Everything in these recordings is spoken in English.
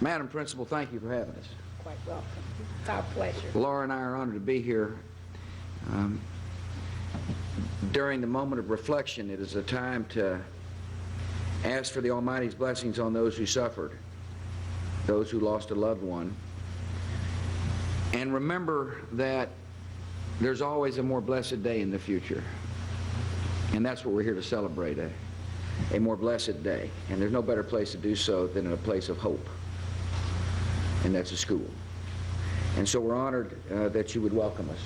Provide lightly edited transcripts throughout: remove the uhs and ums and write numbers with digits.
Madam Principal, thank you for having us. Quite welcome. It's our pleasure. Laura and I are honored to be here. During the moment of reflection, it is a time to ask for the Almighty's blessings on those who suffered, those who lost a loved one, and remember that there's always a more blessed day in the future. And that's what we're here to celebrate, a more blessed day. And there's no better place to do so than in a place of hope, and that's a school. And so we're honored that you would welcome us.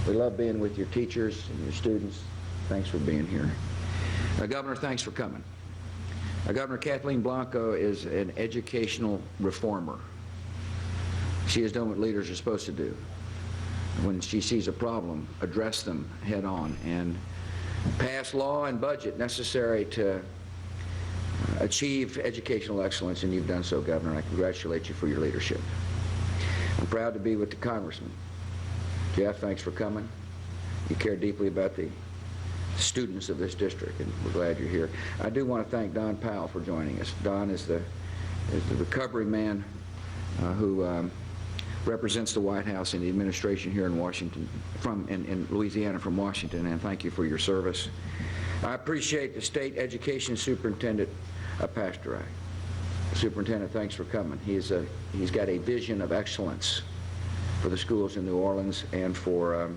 We love being with your teachers and your students. Thanks for being here. Governor, thanks for coming. Governor Kathleen Blanco is an educational reformer. She has done what leaders are supposed to do. When she sees a problem, address them head on and pass law and budget necessary to achieve educational excellence, and you've done so, Governor, and I congratulate you for your leadership. I'm proud to be with the Congressman. Jeff, thanks for coming. You care deeply about the students of this district, and we're glad you're here. I do want to thank Don Powell for joining us. Don is the recovery man who represents the White House and the administration here in Washington, in Louisiana from Washington, and thank you for your service. I appreciate the State Education Superintendent, Pastorak. Superintendent, thanks for coming. He's got a vision of excellence for the schools in New Orleans and for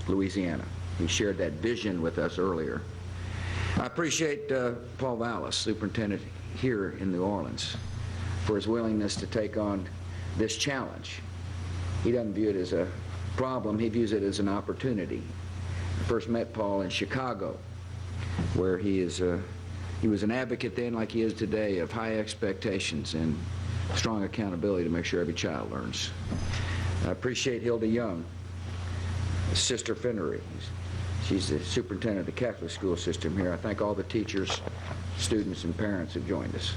Louisiana. He shared that vision with us earlier. I appreciate Paul Vallis, Superintendent here in New Orleans, for his willingness to take on this challenge. He doesn't view it as a problem, he views it as an opportunity. I first met Paul in Chicago, where he was an advocate then, like he is today, of high expectations and strong accountability to make sure every child learns. I appreciate Hilda Young, Sister Finnery. She's the superintendent of the Catholic school system here. I thank all the teachers, students, and parents who joined us.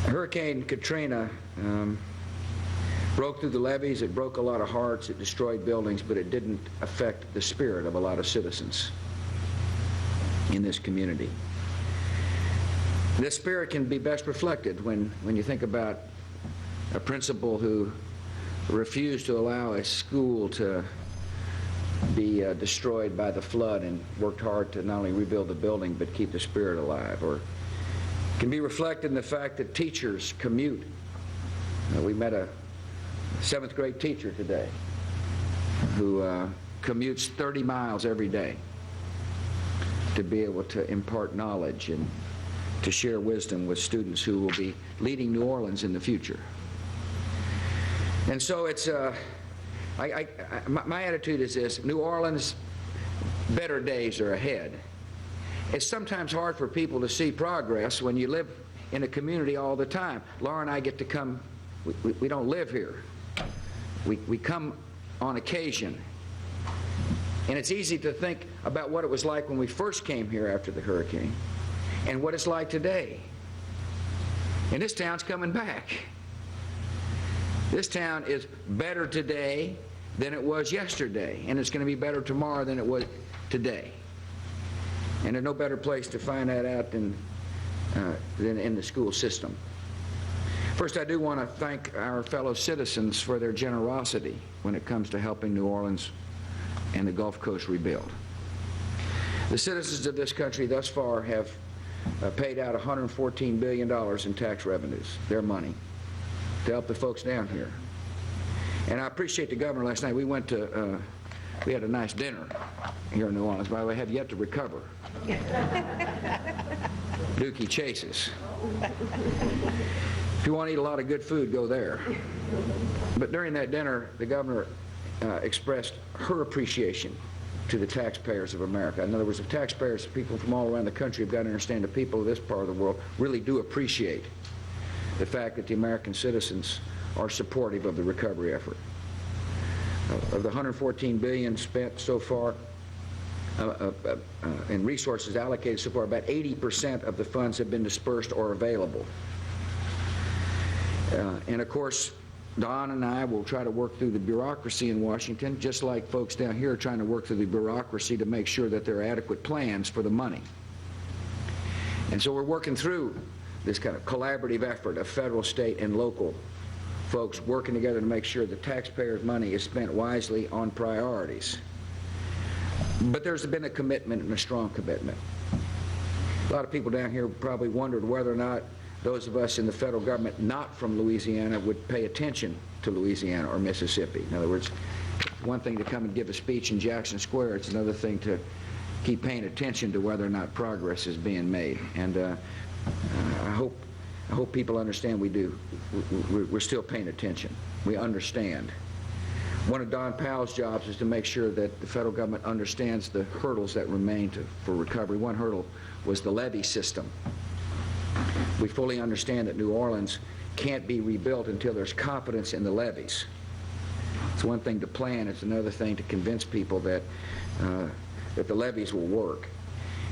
Hurricane Katrina broke through the levees. It broke a lot of hearts. It destroyed buildings, but it didn't affect the spirit of a lot of citizens in this community. This spirit can be best reflected when you think about a principal who refused to allow a school to be destroyed by the flood and worked hard to not only rebuild the building but keep the spirit alive. Or can be reflected in the fact that teachers commute. We met a 7th grade teacher today who commutes 30 miles every day to be able to impart knowledge and to share wisdom with students who will be leading New Orleans in the future. And so it's, my attitude is this: New Orleans, better days are ahead. It's sometimes hard for people to see progress when you live in a community all the time. Laura and I get to come, we don't live here. We come on occasion. And it's easy to think about what it was like when we first came here after the hurricane and what it's like today. And this town's coming back. This town is better today than it was yesterday, and it's going to be better tomorrow than it was today. And there's no better place to find that out than in the school system. First, I do want to thank our fellow citizens for their generosity when it comes to helping New Orleans and the Gulf Coast rebuild. The citizens of this country thus far have paid out $114 billion in tax revenues, their money, to help the folks down here. And I appreciate the governor last night. We went to, we had a nice dinner here in New Orleans. By the way, I have yet to recover. Dookie Chase's. If you want to eat a lot of good food, go there. But during that dinner, the governor expressed her appreciation to the taxpayers of America. In other words, the taxpayers, people from all around the country, have got to understand the people of this part of the world really do appreciate the fact that the American citizens are supportive of the recovery effort. Of the $114 billion spent so far, and resources allocated so far, about 80% of the funds have been dispersed or available. And of course, Don and I will try to work through the bureaucracy in Washington, just like folks down here are trying to work through the bureaucracy to make sure that there are adequate plans for the money. And so we're working through this kind of collaborative effort of federal, state, and local folks working together to make sure the taxpayers' money is spent wisely on priorities. But there's been a commitment, and a strong commitment. A lot of people down here probably wondered whether or not those of us in the federal government not from Louisiana would pay attention to Louisiana or Mississippi. In other words, it's one thing to come and give a speech in Jackson Square. It's another thing to keep paying attention to whether or not progress is being made. And I hope people understand we do. We're still paying attention. We understand. One of Don Powell's jobs is to make sure that the federal government understands the hurdles that remain for recovery. One hurdle was the levee system. We fully understand that New Orleans can't be rebuilt until there's confidence in the levees. It's one thing to plan, it's another thing to convince people that the levees will work.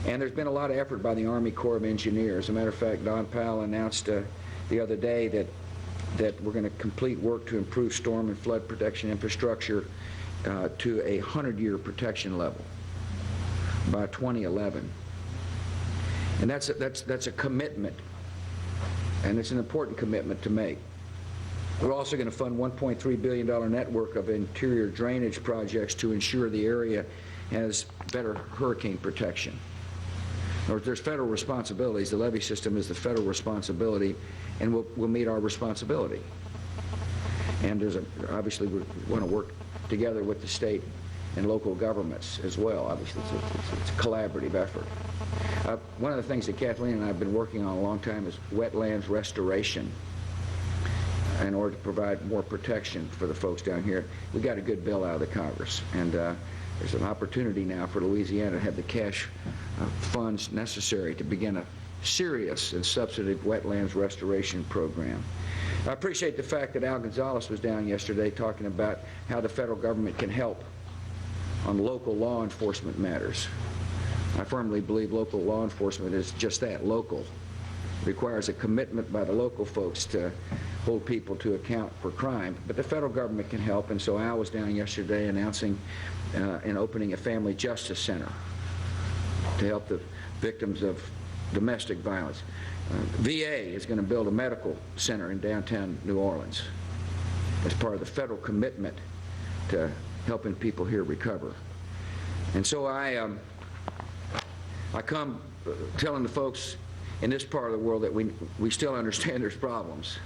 And there's been a lot of effort by the Army Corps of Engineers. As a matter of fact, Don Powell announced the other day that we're going to complete work to improve storm and flood protection infrastructure to a 100-year protection level by 2011. And that's a commitment, and it's an important commitment to make. We're also going to fund $1.3 billion network of interior drainage projects to ensure the area has better hurricane protection. Or there's federal responsibilities. The levee system is the federal responsibility, and we'll meet our responsibility. And obviously we want to work together with the state and local governments as well. Obviously it's a collaborative effort. One of the things that Kathleen and I have been working on a long time is wetlands restoration in order to provide more protection for the folks down here. We got a good bill out of the Congress, and there's an opportunity now for Louisiana to have the cash funds necessary to begin a serious and substantive wetlands restoration program. I appreciate the fact that Al Gonzalez was down yesterday talking about how the federal government can help on local law enforcement matters. I firmly believe local law enforcement is just that, local. It requires a commitment by the local folks to hold people to account for crime, but the federal government can help, and so Al was down yesterday announcing and opening a family justice center to help the victims of domestic violence. VA is going to build a medical center in downtown New Orleans as part of the federal commitment to helping people here recover. And so I come telling the folks in this part of the world that we still understand there's problems,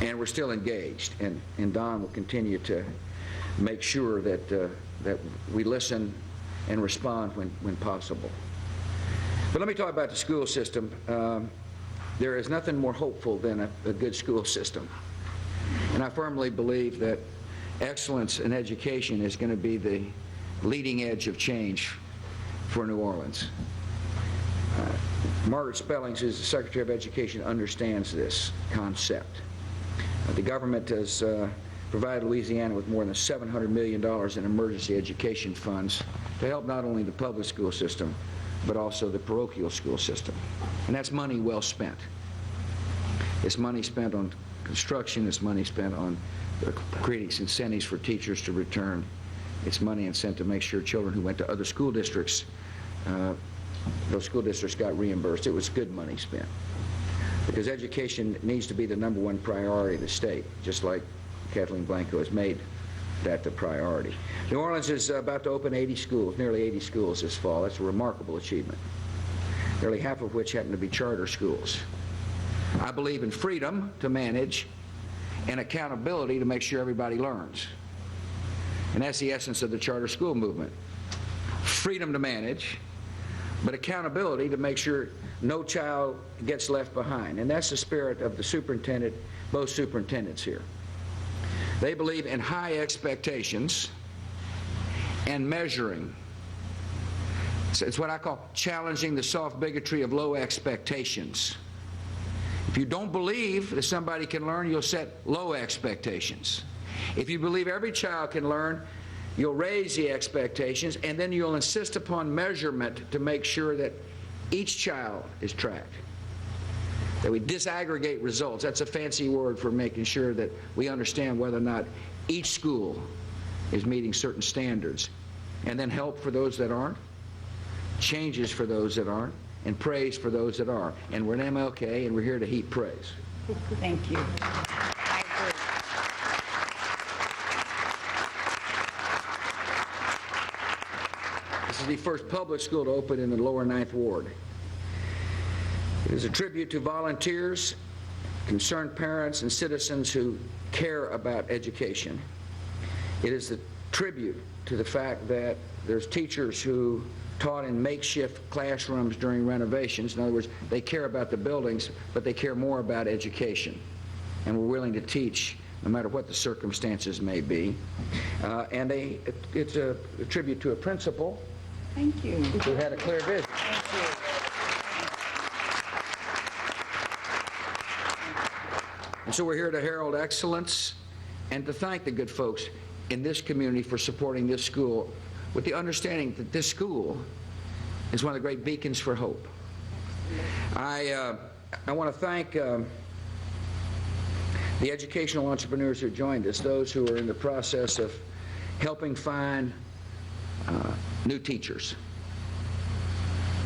and we're still engaged, and Don will continue to make sure that that we listen and respond when possible. But let me talk about the school system. There is nothing more hopeful than a good school system, and I firmly believe that excellence in education is going to be the leading edge of change for New Orleans. Margaret Spellings, who's the Secretary of Education, understands this concept. The government has provided Louisiana with more than $700 million in emergency education funds to help not only the public school system, but also the parochial school system. And that's money well spent. It's money spent on construction, it's money spent on creating incentives for teachers to return. It's money spent to make sure children who went to other school districts, those school districts got reimbursed. It was good money spent. Because education needs to be the #1 priority of the state, just like Kathleen Blanco has made that the priority. New Orleans is about to open 80 schools, nearly 80 schools this fall. That's a remarkable achievement. Nearly half of which happen to be charter schools. I believe in freedom to manage and accountability to make sure everybody learns. And that's the essence of the charter school movement. Freedom to manage, but accountability to make sure no child gets left behind. And that's the spirit of the superintendent, both superintendents here. They believe in high expectations and measuring. It's what I call challenging the soft bigotry of low expectations. If you don't believe that somebody can learn, you'll set low expectations. If you believe every child can learn, you'll raise the expectations, and then you'll insist upon measurement to make sure that each child is tracked, that we disaggregate results. That's a fancy word for making sure that we understand whether or not each school is meeting certain standards, and then help for those that aren't, changes for those that aren't, and praise for those that are. And we're an MLK, and we're here to heap praise. Thank you. I agree. This is the first public school to open in the lower 9th Ward. It is a tribute to volunteers, concerned parents, and citizens who care about education. It is a tribute to the fact that there's teachers who taught in makeshift classrooms during renovations. In other words, they care about the buildings, but they care more about education. And we're willing to teach no matter what the circumstances may be. And it's a tribute to a principal Thank you. who had a clear vision. Thank you. And so we're here to herald excellence and to thank the good folks in this community for supporting this school with the understanding that this school is one of the great beacons for hope. I want to thank the educational entrepreneurs who joined us, those who are in the process of helping find new teachers.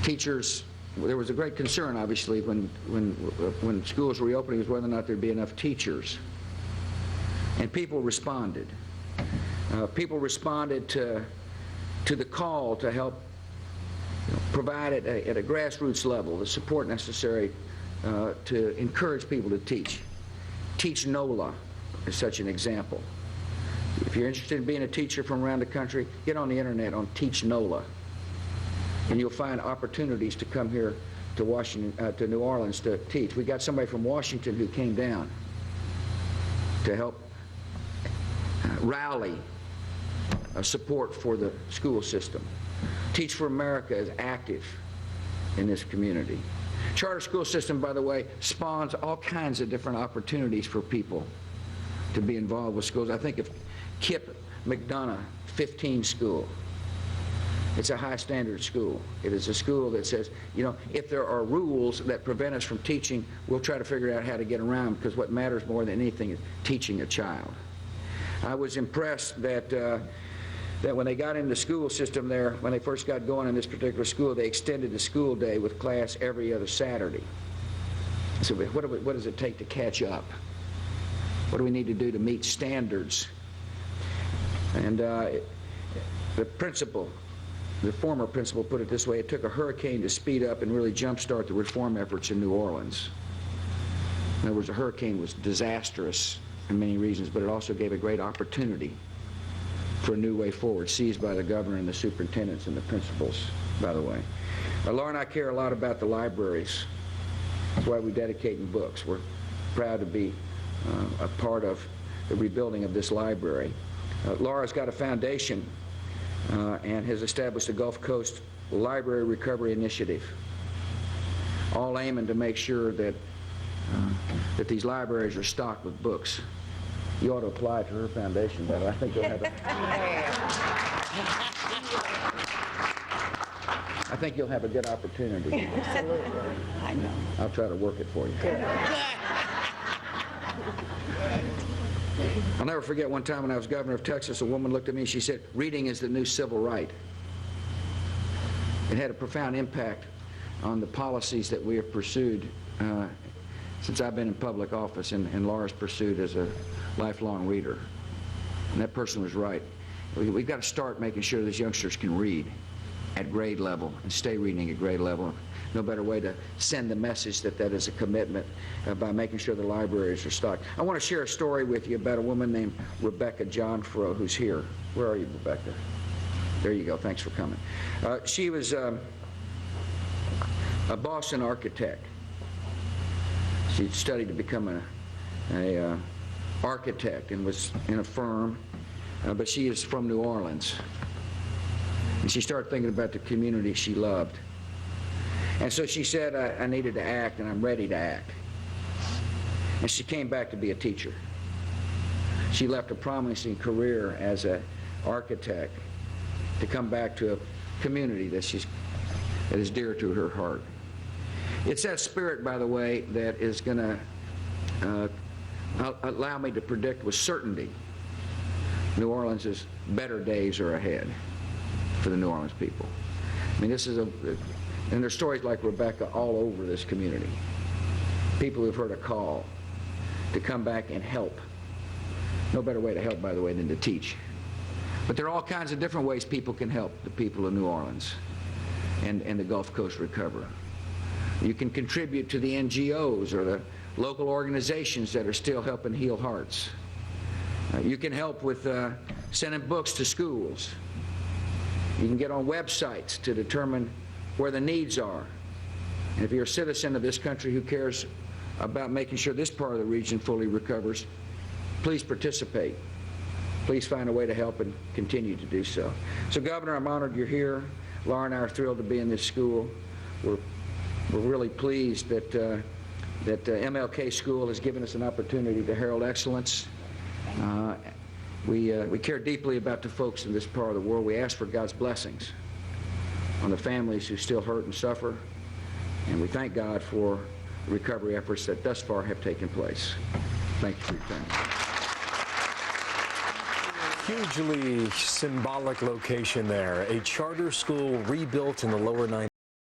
Teachers, there was a great concern, obviously, when schools were reopening, was whether or not there'd be enough teachers. And people responded. People responded to the call to help provide at a grassroots level the support necessary to encourage people to teach. Teach NOLA is such an example. If you're interested in being a teacher from around the country, get on the internet on Teach NOLA, and you'll find opportunities to come here to Washington, to New Orleans to teach. We got somebody from Washington who came down to help rally support for the school system. Teach for America is active in this community. Charter school system, by the way, spawns all kinds of different opportunities for people to be involved with schools. I think of Kip McDonough 15 school. It's a high standard school. It is a school that says, you know, if there are rules that prevent us from teaching, we'll try to figure out how to get around, because what matters more than anything is teaching a child. I was impressed that that when they got in the school system there, when they first got going in this particular school, they extended the school day with class every other Saturday. So what does it take to catch up? What do we need to do to meet standards? And the principal, the former principal, put it this way: it took a hurricane to speed up and really jumpstart the reform efforts in New Orleans. In other words, a hurricane was disastrous in many reasons, but it also gave a great opportunity for a new way forward, seized by the governor and the superintendents and the principals, by the way. Laura and I care a lot about the libraries. That's why we dedicate in books. We're proud to be a part of the rebuilding of this library. Laura's got a foundation and has established the Gulf Coast Library Recovery Initiative, all aiming to make sure that that these libraries are stocked with books. You ought to apply to her foundation, but I think you'll have I think you'll have a good opportunity. Absolutely. I know. I'll try to work it for you. Good. I'll never forget one time when I was governor of Texas, a woman looked at me and she said, "Reading is the new civil right." It had a profound impact on the policies that we have pursued since I've been in public office, and Laura's pursued as a lifelong reader. And that person was right. We've got to start making sure these youngsters can read at grade level and stay reading at grade level. No better way to send the message that that is a commitment by making sure the libraries are stocked. I want to share a story with you about a woman named Rebecca Johnfro, who's here. Where are you, Rebecca? There you go. Thanks for coming. She was a Boston architect. She studied to become a architect and was in a firm, but she is from New Orleans. And she started thinking about the community she loved. And so she said, I needed to act, and I'm ready to act. And she came back to be a teacher. She left a promising career as an architect to come back to a community that is dear to her heart. It's that spirit, by the way, that is going to allow me to predict with certainty New Orleans' better days are ahead for the New Orleans people. I mean, this is And there's stories like Rebecca all over this community. People who've heard a call to come back and help. No better way to help, by the way, than to teach. But there are all kinds of different ways people can help the people of New Orleans and the Gulf Coast recover. You can contribute to the NGOs or the local organizations that are still helping heal hearts. You can help with sending books to schools. You can get on websites to determine where the needs are. And if you're a citizen of this country who cares about making sure this part of the region fully recovers, please participate. Please find a way to help and continue to do so. So, Governor, I'm honored you're here. Laura and I are thrilled to be in this school. We're really pleased that MLK School has given us an opportunity to herald excellence. We care deeply about the folks in this part of the world. We ask for God's blessings on the families who still hurt and suffer, and we thank God for the recovery efforts that thus far have taken place. Thank you for your time. Hugely symbolic location there, a charter school rebuilt in the lower 9